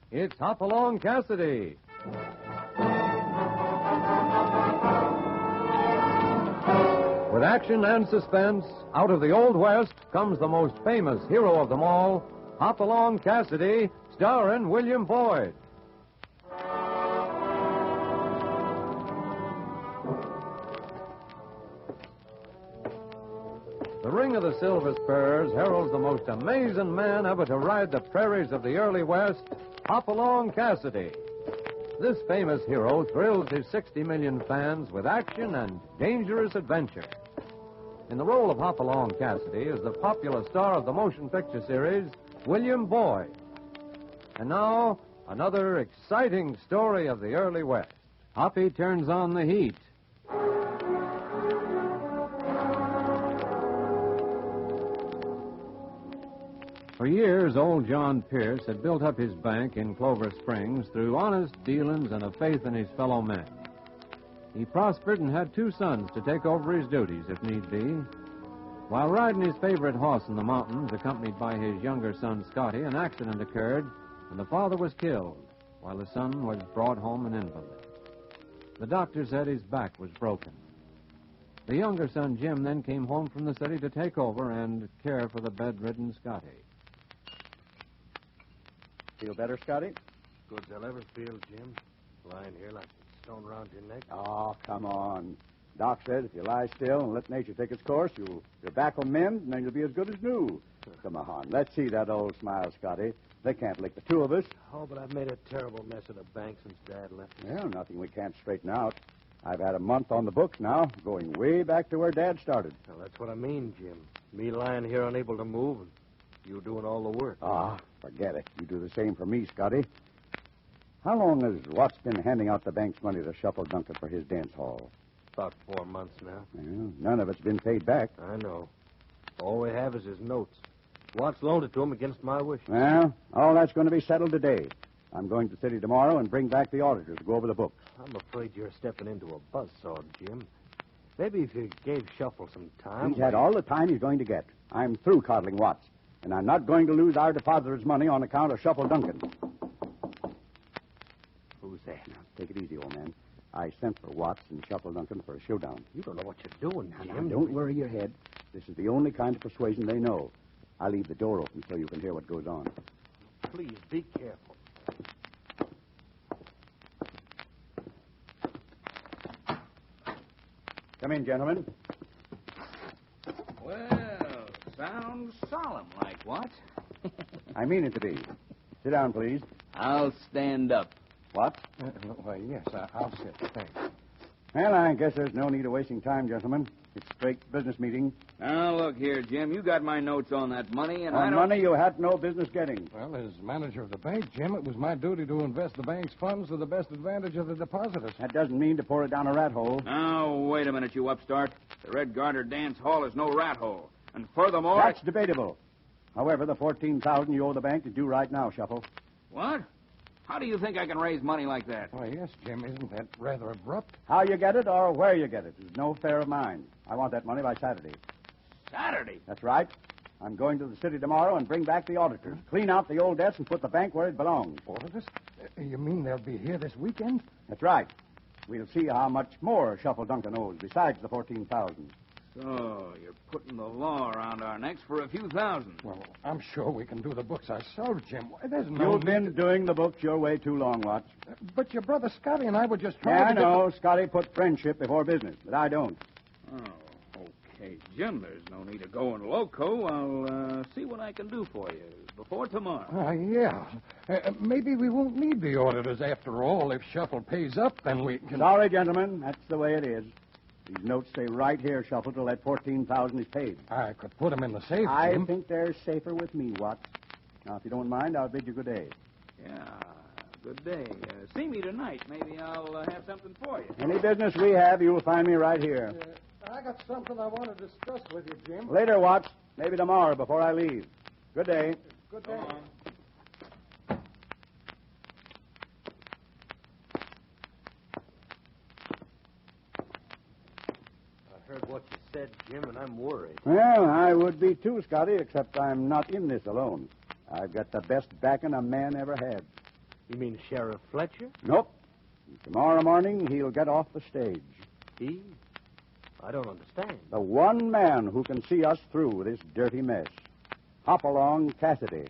It's Hopalong Cassidy. With action and suspense, out of the Old West comes the most famous hero of them all, Hopalong Cassidy, starring William Boyd. The Ring of the Silver Spurs heralds the most amazing man ever to ride the prairies of the early West, Hopalong Cassidy. This famous hero thrills his 60 million fans with action and dangerous adventure. In the role of Hopalong Cassidy is the popular star of the motion picture series, William Boyd. And now, another exciting story of the early West. Hoppy turns on the heat. For years, old John Pierce had built up his bank in Clover Springs through honest dealings and a faith in his fellow men. He prospered and had 2 sons to take over his duties, if need be. While riding his favorite horse in the mountains, accompanied by his younger son, Scotty, an accident occurred, and the father was killed, while the son was brought home an invalid. The doctor said his back was broken. The younger son, Jim, then came home from the city to take over and care for the bedridden Scotty. Feel better, Scotty? Good as I'll ever feel, Jim. Lying here like a stone around your neck. Oh, come on. Doc said if you lie still and let nature take its course, your back will mend, and then you'll be as good as new. Come on, let's see that old smile, Scotty. They can't lick the 2 of us. Oh, but I've made a terrible mess of the bank since Dad left us. Well, nothing we can't straighten out. I've had a month on the books now, going way back to where Dad started. Well, that's what I mean, Jim. Me lying here unable to move, and you doing all the work. Ah, forget it. You do the same for me, Scotty. How long has Watts been handing out the bank's money to Shuffle Duncan for his dance hall? About 4 months now. Well, none of it's been paid back. I know. All we have is his notes. Watts loaned it to him against my wish. Well, all that's going to be settled today. I'm going to the city tomorrow and bring back the auditors to go over the books. I'm afraid you're stepping into a buzzsaw, Jim. Maybe if you gave Shuffle some time... He's had all the time he's going to get. I'm through coddling Watts, and I'm not going to lose our depositors' money on account of Shuffle Duncan. Who's that? Now, take it easy, old man. I sent for Watts and Shuffle Duncan for a showdown. You don't know what you're doing, Now, Jim. don't worry your head. This is the only kind of persuasion they know. I'll leave the door open so you can hear what goes on. Please, be careful. Come in, gentlemen. Well, sounds solemn like, what? I mean it to be. Sit down, please. I'll stand up. What? Why, yes, I'll sit. Thanks. Well, I guess there's no need of wasting time, gentlemen. It's a straight business meeting. Now, look here, Jim. You got my notes on that money, and I On don't... money you had no business getting. Well, as manager of the bank, Jim, it was my duty to invest the bank's funds to the best advantage of the depositors. That doesn't mean to pour it down a rat hole. Now, wait a minute, you upstart. The Red Garter Dance Hall is no rat hole. And furthermore... That's debatable. However, the $14,000 you owe the bank is due right now, Shuffle. What? How do you think I can raise money like that? Why, yes, Jim, isn't that rather abrupt? How you get it or where you get it is no affair of mine. I want that money by Saturday. Saturday? That's right. I'm going to the city tomorrow and bring back the auditors. Clean out the old debts and put the bank where it belongs. Auditors? You mean they'll be here this weekend? That's right. We'll see how much more Shuffle Duncan owes besides the $14,000. So, you're putting the law around our necks for a few thousand. Well, I'm sure we can do the books ourselves, Jim. Why, there's no... You've been doing the books your way too long, Watts. But your brother Scotty and I were just trying Yeah, to I get know. Scotty put friendship before business, but I don't. Oh, okay, Jim. There's no need of going loco. I'll see what I can do for you before tomorrow. Yeah. Maybe we won't need the auditors after all. If Shuffle pays up, then we can... Sorry, gentlemen. That's the way it is. These notes stay right here, Shuffle, till that $14,000 is paid. I could put them in the safe, I Jim. think they're safer with me, Watts. Now, if you don't mind, I'll bid you good day. Yeah, good day. See me tonight. Maybe I'll have something for you. Any business we have, you'll find me right here. I got something I want to discuss with you, Jim. Later, Watts. Maybe tomorrow before I leave. Good day. Good day. I heard what you said, Jim, and I'm worried. Well, I would be too, Scotty, except I'm not in this alone. I've got the best backing a man ever had. You mean Sheriff Fletcher? Nope. Tomorrow morning, he'll get off the stage. He? I don't understand. The one man who can see us through this dirty mess. Hopalong Cassidy.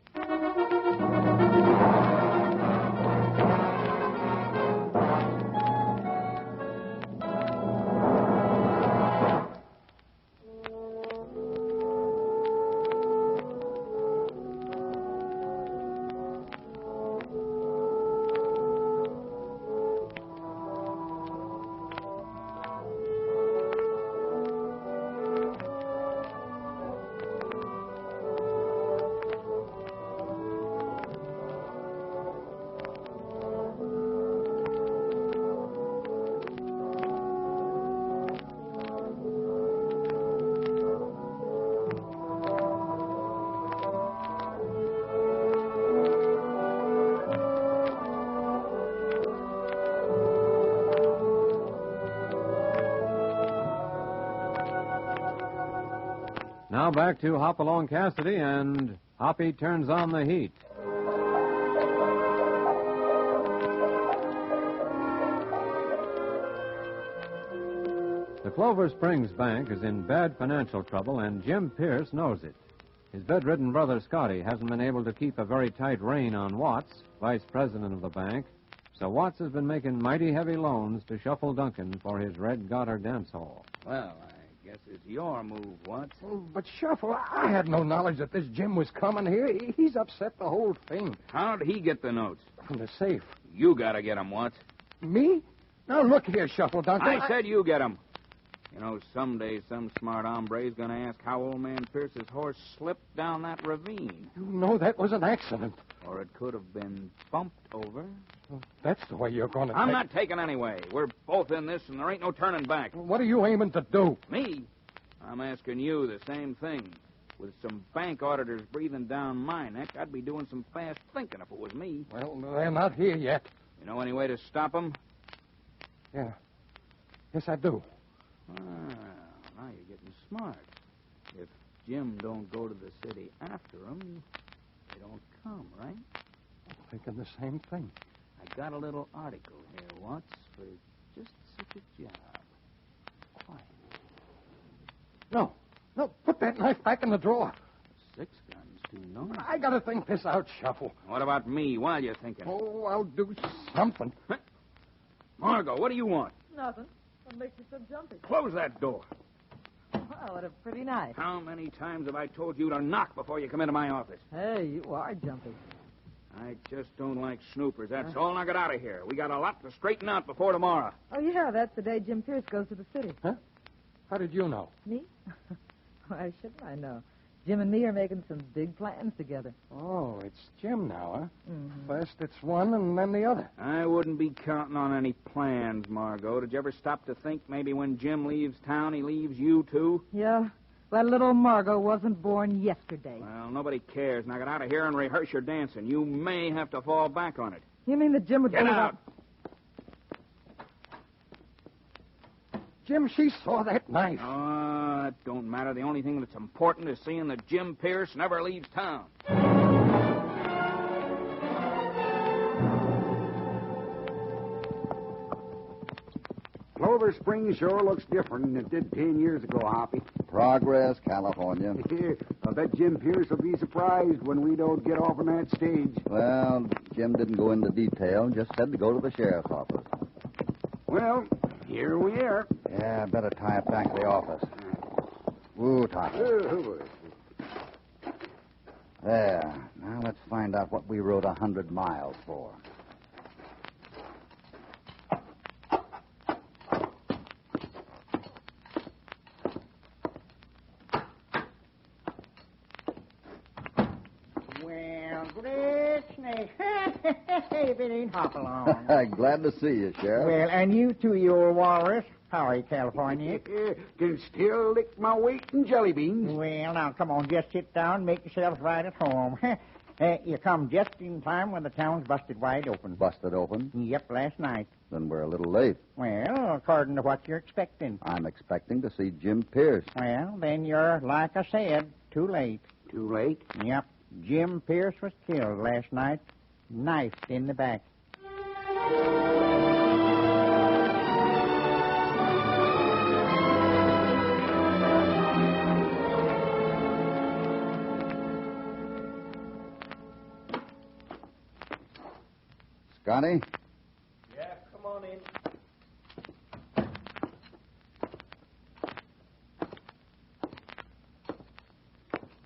Now back to Hopalong Cassidy, and Hoppy turns on the heat. The Clover Springs Bank is in bad financial trouble, and Jim Pierce knows it. His bedridden brother Scotty hasn't been able to keep a very tight rein on Watts, vice president of the bank, so Watts has been making mighty heavy loans to Shuffle Duncan for his Red Goddard dance hall. Well, I guess it's your move, Watts. Oh, but, Shuffle, I had no knowledge that this Jim was coming here. He's upset the whole thing. How'd he get the notes? From the safe. You gotta get 'em, Watts. Me? Now, look here, Shuffle Duncan. I said you get 'em. You know, someday some smart hombre's gonna ask how old man Pierce's horse slipped down that ravine. You know that was an accident. Or it could have been bumped over. Well, that's the way you're going to I'm not taking any way. We're both in this, and there ain't no turning back. What are you aiming to do? Me? I'm asking you the same thing. With some bank auditors breathing down my neck, I'd be doing some fast thinking if it was me. Well, they're not here yet. You know any way to stop them? Yeah. Yes, I do. Well, now you're getting smart. If Jim don't go to the city after them, they don't come, right? I'm thinking the same thing. I got a little article here, Watts, for just such a job. Quiet. No, put that knife back in the drawer. 6 guns, too noisy. I got to think this out, Shuffle. What about me while you're thinking? Oh, I'll do something. Margot, what do you want? Nothing. What makes you so jumpy? Close that door. Wow, what a pretty night. How many times have I told you to knock before you come into my office? Hey, you are jumpy. I just don't like snoopers, that's all. Now get out of here. We got a lot to straighten out before tomorrow. Oh, yeah, that's the day Jim Pierce goes to the city. Huh? How did you know? Me? Why shouldn't I know? Jim and me are making some big plans together. Oh, it's Jim now, huh? Mm-hmm. First it's one and then the other. I wouldn't be counting on any plans, Margot. Did you ever stop to think maybe when Jim leaves town, he leaves you, too? Yeah. Well, little Margot wasn't born yesterday. Well, nobody cares. Now get out of here and rehearse your dancing. You may have to fall back on it. You mean that Jim would Get go out. Jim, she saw that knife. Oh, it don't matter. The only thing that's important is seeing that Jim Pierce never leaves town. Clover Springs sure looks different than it did 10 years ago, Hoppy. Progress, California. I bet Jim Pierce will be surprised when we don't get off on that stage. Well, Jim didn't go into detail, just said to go to the sheriff's office. Well, here we are. Yeah, better tie it back to the office. Ooh, Tommy. There. Now let's find out what we rode 100 miles for. Well, Gretchen, if it ain't Hopalong. Glad to see you, Sheriff. Well, and you too, you old walrus. Howdy, California. Can still lick my weight in jelly beans. Well, now, come on, just sit down, make yourselves right at home. You come just in time when the town's busted wide open. Busted open? Yep, last night. Then we're a little late. Well, according to what you're expecting. I'm expecting to see Jim Pierce. Well, then you're, like I said, too late. Too late? Yep. Jim Pierce was killed last night, knifed in the back. Scotty? Yeah, come on in.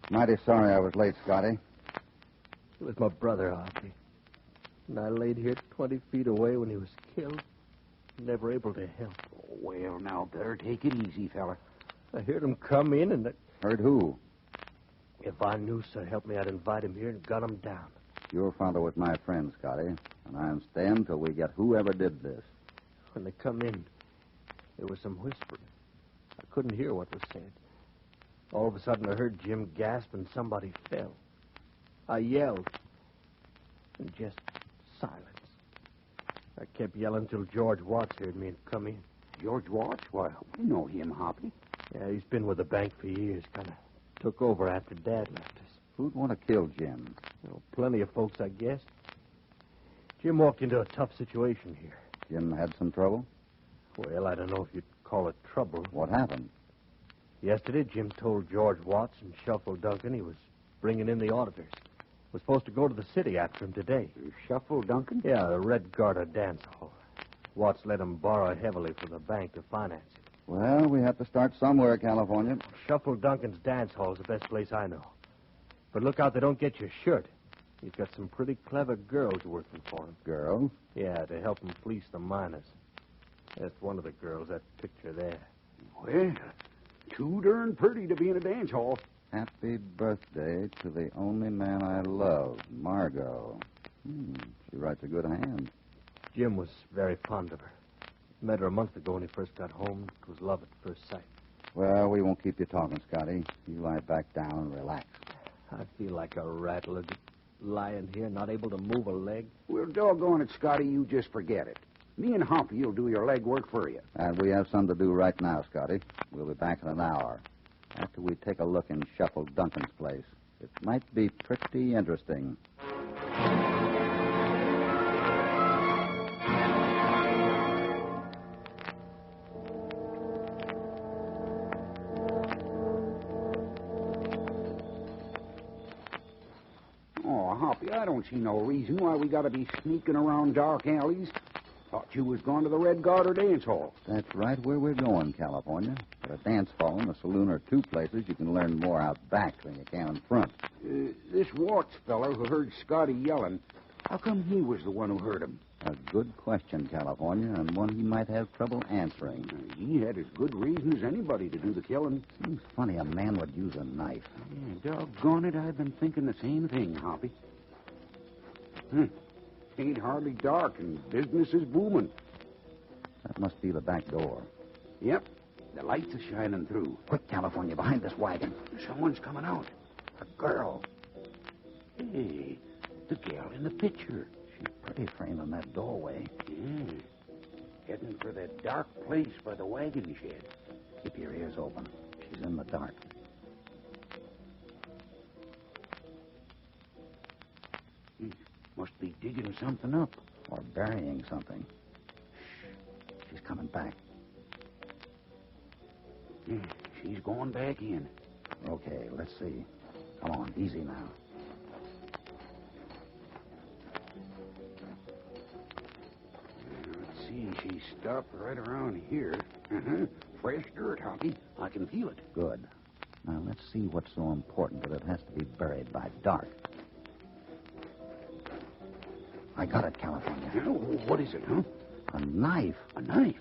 Mighty sorry I was late, Scotty. It was my brother, Hoppy. And I laid here 20 feet away when he was killed. Never able to help. Well, now, better take it easy, fella. I heard him come in, and Heard who? if I knew so help me, I'd invite him here and gun him down. Your father was my friend, Scotty, and I'm staying till we get whoever did this. When they come in, there was some whispering. I couldn't hear what was said. All of a sudden, I heard Jim gasp and somebody fell. I yelled, and just silence. I kept yelling till George Watts heard me and come in. George Watts? Why, we know him, Hoppy. Yeah, he's been with the bank for years. Kind of took over after Dad left us. Who'd want to kill Jim? Plenty of folks, I guess. Jim walked into a tough situation here. Jim had some trouble? Well, I don't know if you'd call it trouble. What happened? Yesterday, Jim told George Watts and Shuffle Duncan he was bringing in the auditors. Was supposed to go to the city after him today. Shuffle Duncan? Yeah, the Red Garter dance hall. Watts let him borrow heavily from the bank to finance it. Well, we have to start somewhere, California. Shuffle Duncan's dance hall is the best place I know. But look out they don't get your shirt. He's got some pretty clever girls working for him. Girls? Yeah, to help him fleece the miners. That's one of the girls, that picture there. Well, too darn pretty to be in a dance hall. Happy birthday to the only man I love, Margot. She writes a good hand. Jim was very fond of her. Met her a month ago when he first got home. It was love at first sight. Well, we won't keep you talking, Scotty. You lie back down and relax. I feel like a rattler lying here, not able to move a leg. Well, doggone it, Scotty, you just forget it. Me and Hoppy will do your leg work for you. And we have some to do right now, Scotty. We'll be back in an hour. After we take a look in Shuffle Duncan's place. It might be pretty interesting. Oh, Hoppy, I don't see no reason why we gotta be sneaking around dark alleys. Thought you was going to the Red Garter dance hall. That's right where we're going, California. At a dance hall and a saloon are two places you can learn more out back than you can in front. This Watts feller who heard Scotty yelling, how come he was the one who heard him? A good question, California, and one he might have trouble answering. He had as good reason as anybody to do the killing. Seems funny a man would use a knife. Yeah, doggone it, I've been thinking the same thing, Hoppy. Ain't hardly dark, and business is booming. That must be the back door. Yep, the lights are shining through. Quick, California, behind this wagon. Someone's coming out. A girl. Hey, the gal in the picture. She's pretty framed in that doorway. Yeah. Heading for that dark place by the wagon shed. Keep your ears open. She's in the dark. Must be digging something up. Or burying something. She's coming back. Yeah, she's going back in. Okay, let's see. Come on, easy now. Let's see, she stopped right around here. Fresh dirt, Hoppy. I can feel it. Good. Now, let's see what's so important that it has to be buried by dark. I got it, California. What is it, huh? A knife. A knife?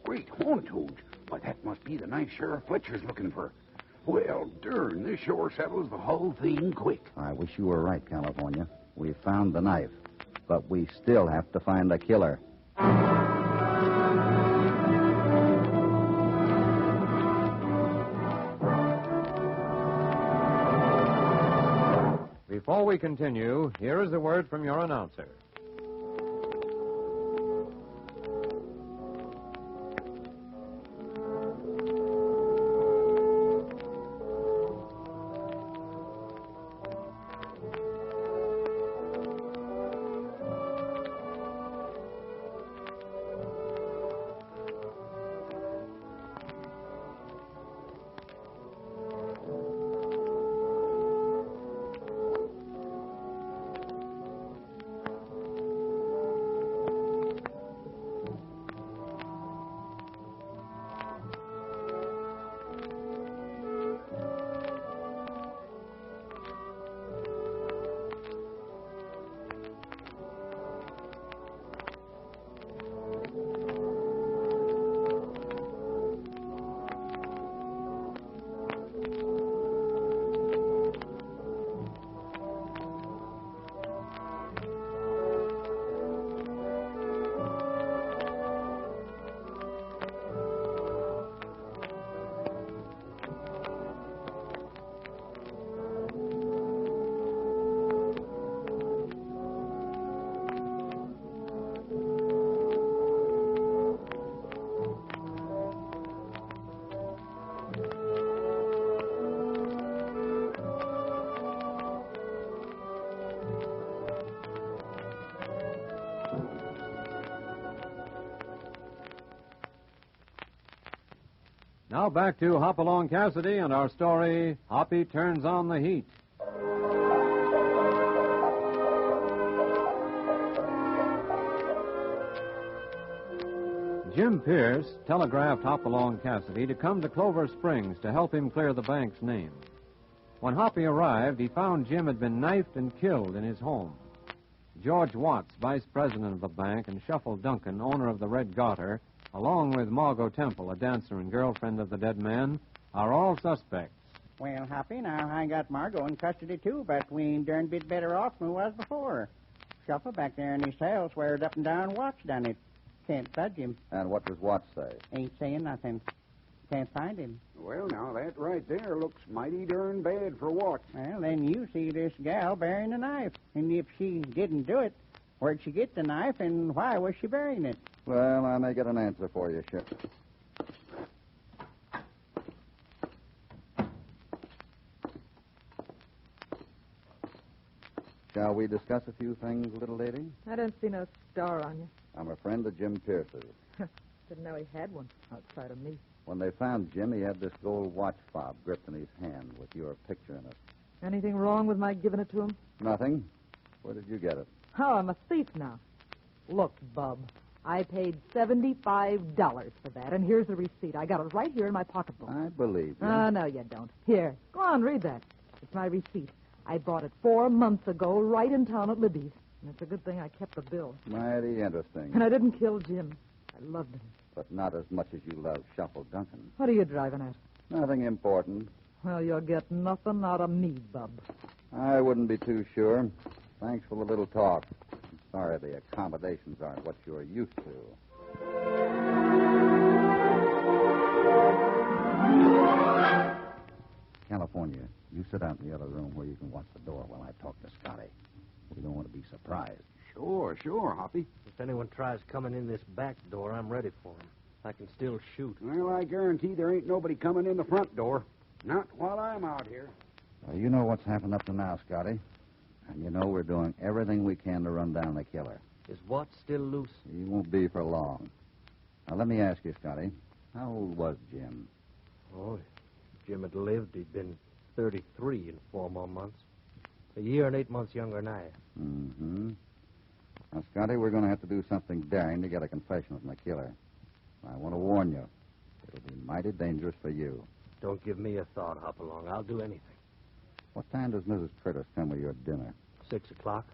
Great horn toads. Why, that must be the knife Sheriff Fletcher's looking for. Well, darn, this sure settles the whole thing quick. I wish you were right, California. We found the knife, but we still have to find the killer. Before we continue, here is a word from your announcer. Now back to Hopalong Cassidy and our story, Hoppy Turns on the Heat. Jim Pierce telegraphed Hopalong Cassidy to come to Clover Springs to help him clear the bank's name. When Hoppy arrived, he found Jim had been knifed and killed in his home. George Watts, vice president of the bank, and Shuffle Duncan, owner of the Red Garter, along with Margot Temple, a dancer and girlfriend of the dead man, are all suspects. Well, Hoppy, now I got Margot in custody, too, but we ain't darn bit better off than we was before. Shuffle back there in his cell swears up and down Watts done it. Can't budge him. And what does Watts say? Ain't saying nothing. Can't find him. Well, now, that right there looks mighty darn bad for Watts. Well, then you see this gal burying a knife. And if she didn't do it, where'd she get the knife and why was she burying it? Well, I may get an answer for you, Sheriff. Shall we discuss a few things, little lady? I don't see no star on you. I'm a friend of Jim Pierce's. Didn't know he had one outside of me. When they found Jim, he had this gold watch fob gripped in his hand with your picture in it. Anything wrong with my giving it to him? Nothing. Where did you get it? Oh, I'm a thief now. Look, Bub, I paid $75 for that, and here's the receipt. I got it right here in my pocketbook. I believe you. Oh, no, you don't. Here, go on, read that. It's my receipt. I bought it 4 months ago right in town at Libby's. And it's a good thing I kept the bill. Mighty interesting. And I didn't kill Jim. I loved him. But not as much as you love Shuffle Duncan. What are you driving at? Nothing important. Well, you'll get nothing out of me, Bub. I wouldn't be too sure. Thanks for the little talk. I'm sorry the accommodations aren't what you're used to. California, you sit out in the other room where you can watch the door while I talk to Scotty. We don't want to be surprised. Sure, Hoppy. If anyone tries coming in this back door, I'm ready for him. I can still shoot. Well, I guarantee there ain't nobody coming in the front door. Not while I'm out here. You know what's happened up to now, Scotty. And you know we're doing everything we can to run down the killer. Is Watts still loose? He won't be for long. Now, let me ask you, Scotty, how old was Jim? Oh, if Jim had lived, he'd been 33 in 4 more months. A year and 8 months younger than I am. Mm-hmm. Now, Scotty, we're going to have to do something daring to get a confession from the killer. I want to warn you. It'll be mighty dangerous for you. Don't give me a thought, Hopalong. I'll do anything. What time does Mrs. Curtis come with your dinner? 6 o'clock.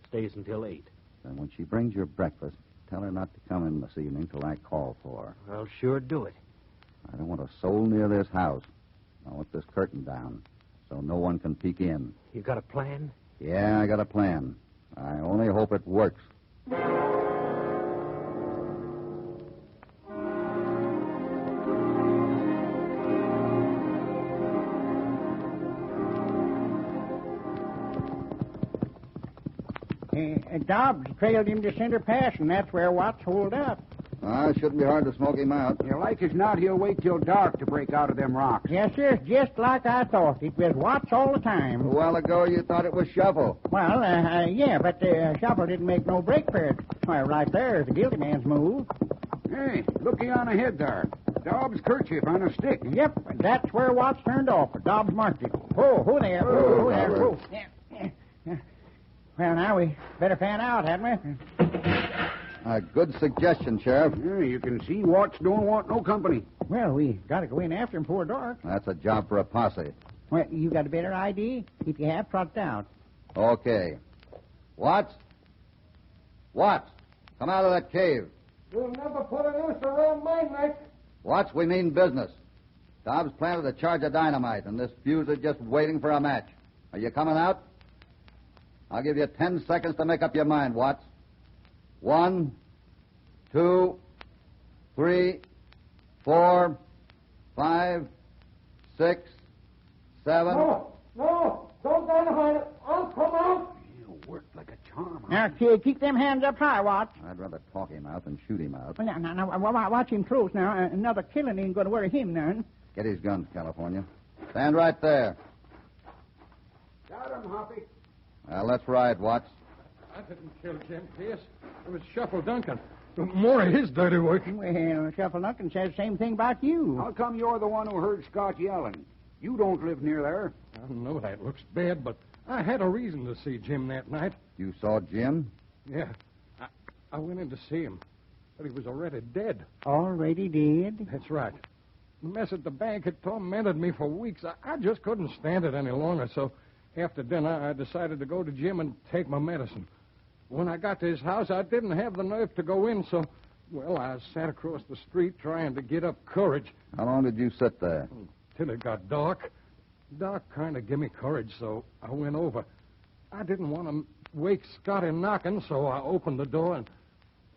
Stays until 8. Then when she brings your breakfast, tell her not to come in this evening till I call for her. I'll sure do it. I don't want a soul near this house. I want this curtain down so no one can peek in. You got a plan? Yeah, I got a plan. I only hope it works. Dobbs trailed him to Center Pass, and that's where Watts holed up. It shouldn't be hard to smoke him out. Yeah, like as not, he'll wait till dark to break out of them rocks. Yes, sir, just like I thought. It was Watts all the time. A while ago, you thought it was Shuffle. Well, yeah, but Shuffle didn't make no break for it. Why, right there is the guilty man's move. Hey, looky on ahead there. Dobbs' kerchief on a stick. Yep, that's where Watts turned off. Dobbs marked it. Whoa there. Whoa there. Whoa. Yeah. Well, now we better fan out, hadn't we? A good suggestion, Sheriff. Yeah, you can see Watts don't want no company. Well, we got to go in after him before dark. That's a job for a posse. Well, you got a better idea? If you have, trot it out. Okay. Watts? Watts, come out of that cave. You'll never put a noose around my neck. Watts, we mean business. Dobbs planted a charge of dynamite, and this fuse is just waiting for a match. Are you coming out? I'll give you 10 seconds to make up your mind, Watts. 1, 2, 3, 4, 5, 6, 7. No, don't dynamite it. I'll come out. You worked like a charm. Now, keep them hands up high, Watts. I'd rather talk him out than shoot him out. Well, now, watch him close now. Another killing ain't going to worry him none. Get his guns, California. Stand right there. Got him, Hoppy. Let's ride, Watts. I didn't kill Jim Pierce. It was Shuffle Duncan. More of his dirty work. Well, Shuffle Nucken says the same thing about you. How come you're the one who heard Scott yelling? You don't live near there. I know that looks bad, but I had a reason to see Jim that night. You saw Jim? Yeah. I went in to see him, but he was already dead. Already dead? That's right. The mess at the bank had tormented me for weeks. I just couldn't stand it any longer, so after dinner I decided to go to Jim and take my medicine. When I got to his house, I didn't have the nerve to go in, so, well, I sat across the street trying to get up courage. How long did you sit there? Till it got dark. Dark kind of gave me courage, so I went over. I didn't want to wake Scotty knocking, so I opened the door, and,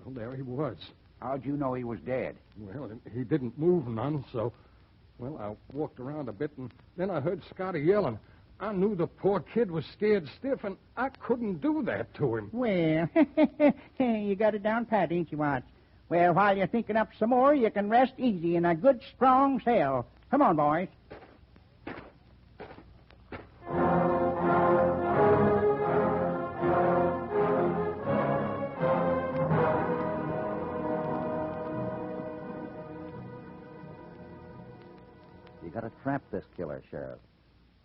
well, there he was. How'd you know he was dead? Well, he didn't move none, so, well, I walked around a bit, and then I heard Scotty yelling. I knew the poor kid was scared stiff, and I couldn't do that to him. Well, you got it down pat, ain't you, Watts? Well, while you're thinking up some more, you can rest easy in a good, strong cell. Come on, boys. You got to trap this killer, Sheriff.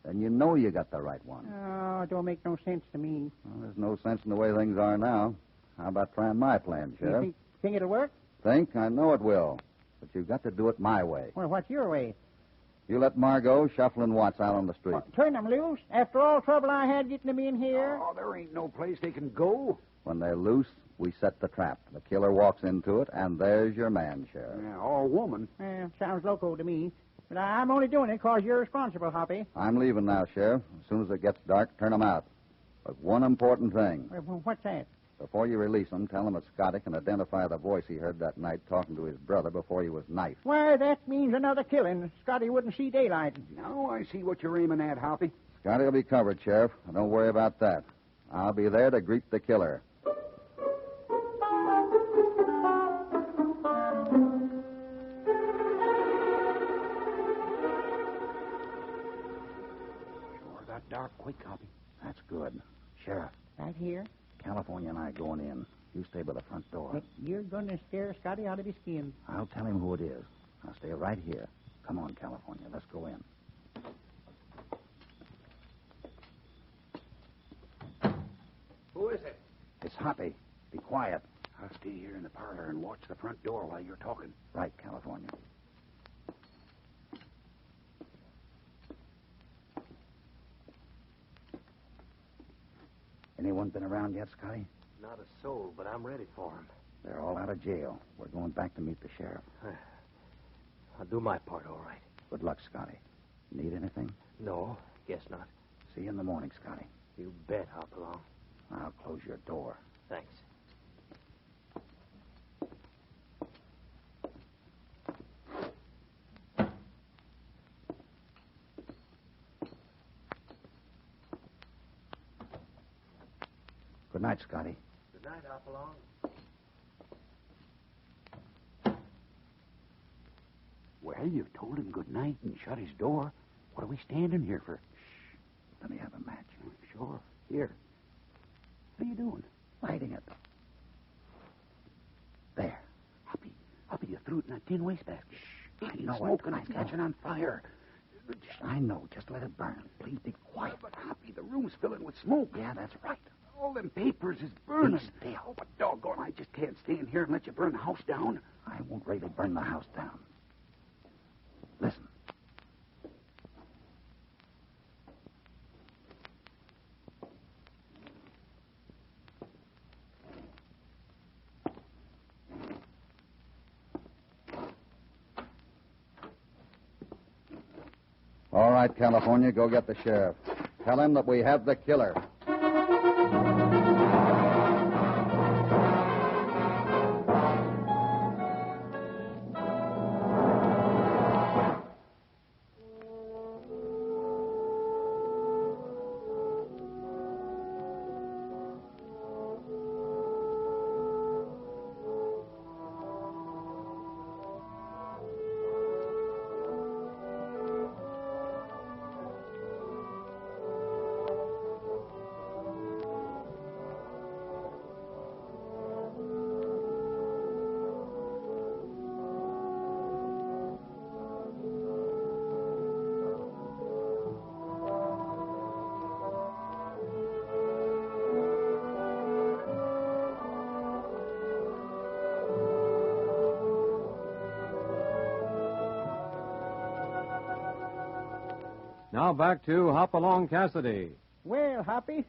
Then you know you got the right one. Oh, it don't make no sense to me. Well, there's no sense in the way things are now. How about trying my plan, You Sheriff? think it'll work? Think? I know it will. But you've got to do it my way. Well, what's your way? You let Margot, Shuffle, and Watts out on the street. Turn them loose. After all trouble I had getting them in here. Oh, there ain't no place they can go. When they're loose, we set the trap. The killer walks into it, and there's your man, Sheriff. Yeah, all woman. Sounds loco to me. But I'm only doing it 'cause you're responsible, Hoppy. I'm leaving now, Sheriff. As soon as it gets dark, turn them out. But one important thing. Well, what's that? Before you release them, tell them that Scotty can identify the voice he heard that night talking to his brother before he was knifed. Why, that means another killing. Scotty wouldn't see daylight. Now I see what you're aiming at, Hoppy. Scotty will be covered, Sheriff. Don't worry about that. I'll be there to greet the killer. Sure got dark quick, Hoppy. That's good. Sheriff, Right here. California and I going in. You stay by the front door. But you're going to scare Scotty out of his skin. I'll tell him who it is. I'll stay right here. Come on, California. Let's go in. Who is it? It's Hoppy. Be quiet. I'll stay here in the parlor and watch the front door while you're talking. Right, California. Anyone been around yet, Scotty? Not a soul, but I'm ready for him. They're all out of jail. We're going back to meet the sheriff. I'll do my part all right. Good luck, Scotty. Need anything? No, guess not. See you in the morning, Scotty. You bet, Hopalong. I'll close your door. Thanks. Good night, Scotty. Good night, Hopalong. Well, you've told him good night and shut his door. What are we standing here for? Shh. Let me have a match. Sure. Here. What are you doing? Lighting it. There. Hoppy, you threw it in that tin wastebasket. Shh. I It's know it. smoking. I It's know. catching on fire. I know. Just let it burn. Please be quiet. But, Hoppy, the room's filling with smoke. Yeah, that's right. All them papers is burning. Be still. Oh, but doggone, I just can't stand here and let you burn the house down. I won't really burn the house down. Listen. All right, California, go get the sheriff. Tell him that we have the killer. Now back to Hopalong Cassidy. Well, Hoppy,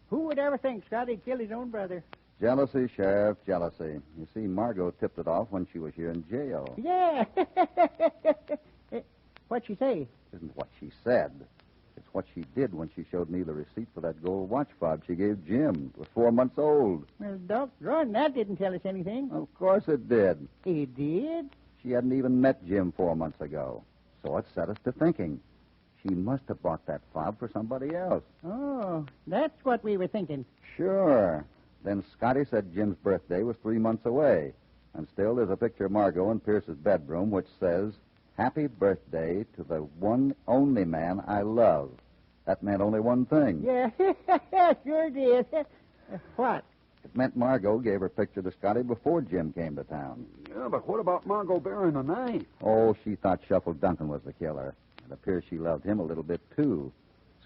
who would ever think Scotty'd kill his own brother? Jealousy, Sheriff, jealousy. You see, Margot tipped it off when she was here in jail. Yeah. What'd she say? Isn't what she said. It's what she did when she showed me the receipt for that gold watch fob she gave Jim. It was 4 months old. Well, doggone, that didn't tell us anything. Of course it did. It did? She hadn't even met Jim 4 months ago. So it set us to thinking. She must have bought that fob for somebody else. Oh, that's what we were thinking. Sure. Then Scotty said Jim's birthday was 3 months away. And still there's a picture of Margot in Pierce's bedroom which says, "Happy birthday to the one only man I love." That meant only one thing. Yeah, sure did. What? It meant Margot gave her picture to Scotty before Jim came to town. Yeah, but what about Margot bearing the knife? Oh, she thought Shuffle Duncan was the killer. It appears she loved him a little bit, too.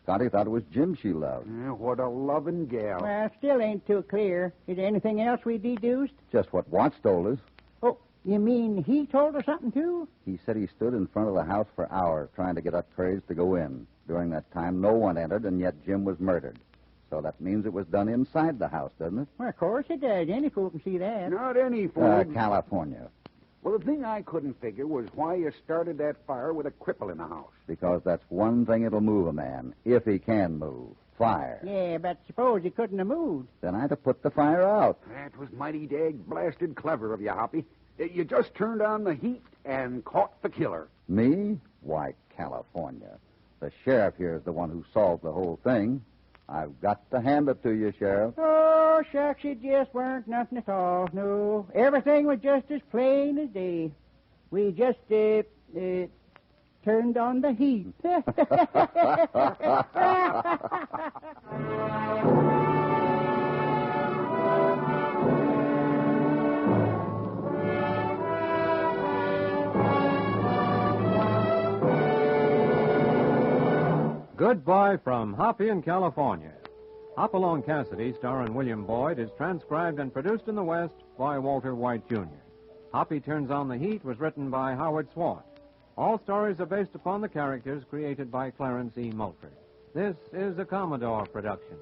Scotty thought it was Jim she loved. Yeah, what a loving gal. Well, still ain't too clear. Is there anything else we deduced? Just what Watts told us. Oh, you mean he told her something, too? He said he stood in front of the house for hours trying to get up courage to go in. During that time, no one entered, and yet Jim was murdered. So that means it was done inside the house, doesn't it? Well, of course it does. Any fool can see that. Not any fool. California. Well, the thing I couldn't figure was why you started that fire with a cripple in the house. Because that's one thing that'll move a man, if he can move. Fire. Yeah, but suppose he couldn't have moved. Then I'd have put the fire out. That was mighty blasted clever of you, Hoppy. You just turned on the heat and caught the killer. Me? Why, California. The sheriff here is the one who solved the whole thing. I've got to hand it to you, Sheriff. Oh, shucks, it just weren't nothing at all. No, everything was just as plain as day. We just, turned on the heat. Goodbye from Hoppy in California. Hopalong Cassidy, starring William Boyd, is transcribed and produced in the West by Walter White, Jr. Hoppy Turns on the Heat was written by Howard Swart. All stories are based upon the characters created by Clarence E. Mulford. This is a Commodore production.